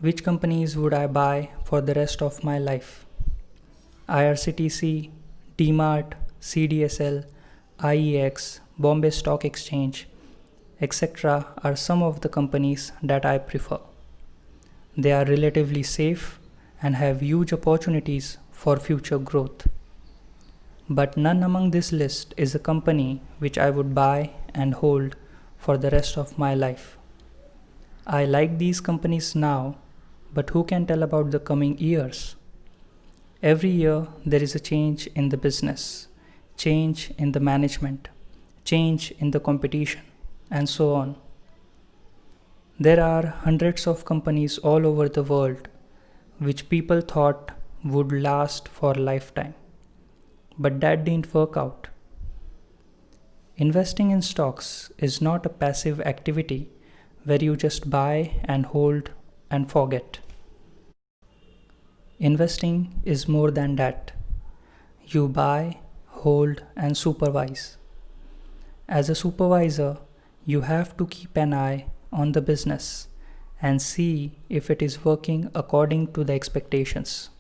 Which companies would I buy for the rest of my life? IRCTC, DMart, CDSL, IEX, Bombay Stock Exchange, etc. are some of the companies that I prefer. They are relatively safe and have huge opportunities for future growth. But none among this list is a company which I would buy and hold for the rest of my life. I like these companies now, but who can tell about the coming years? Every year there is a change in the business, change in the management, change in the competition, and so on. There are hundreds of companies all over the world which people thought would last for a lifetime. But that didn't work out. Investing in stocks is not a passive activity where you just buy and hold and forget. Investing is more than that. You buy, hold, and supervise. As a supervisor, you have to keep an eye on the business and see if it is working according to the expectations.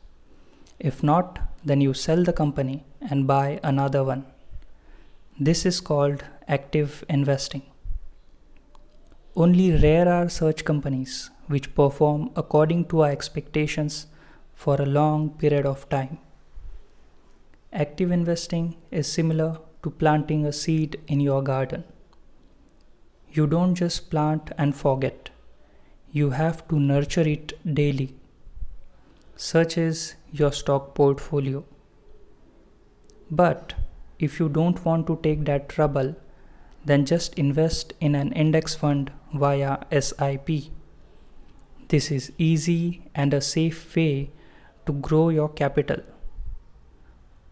If not, then you sell the company and buy another one. This is called active investing. Only rare are such companies which perform according to our expectations for a long period of time. Active investing is similar to planting a seed in your garden. You don't just plant and forget. You have to nurture it daily. Such is your stock portfolio. But if you don't want to take that trouble, then just invest in an index fund via SIP. This is easy and a safe way to grow your capital.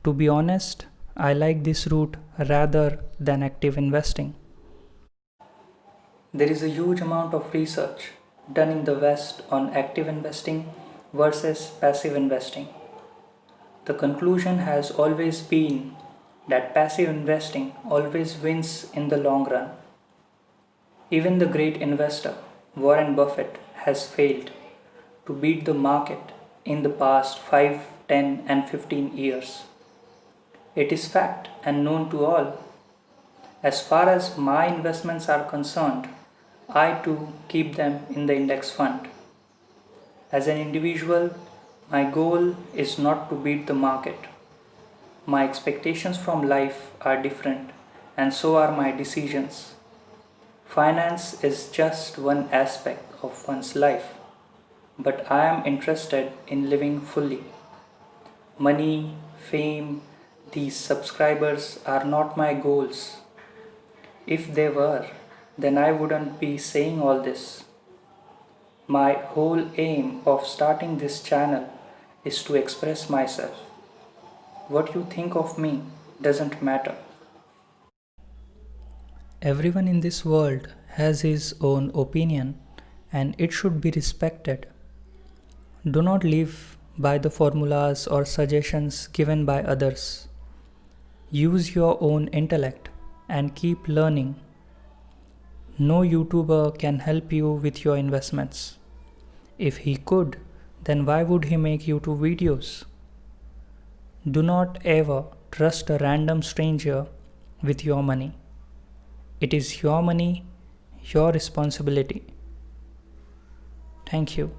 To be honest, I like this route rather than active investing. There is a huge amount of research done in the West on active investing versus passive investing. The conclusion has always been that passive investing always wins in the long run. Even the great investor Warren Buffett has failed to beat the market in the past 5, 10, and 15 years. It is fact and known to all. As far as my investments are concerned, I too keep them in the index fund. As an individual, my goal is not to beat the market. My expectations from life are different, and so are my decisions. Finance is just one aspect of one's life, but I am interested in living fully. Money, fame, these subscribers are not my goals. If they were, then I wouldn't be saying all this. My whole aim of starting this channel is to express myself. What you think of me doesn't matter. Everyone in this world has his own opinion and it should be respected. Do not live by the formulas or suggestions given by others. Use your own intellect and keep learning. No YouTuber can help you with your investments. If he could, then why would he make YouTube videos? Do not ever trust a random stranger with your money. It is your money, your responsibility. Thank you.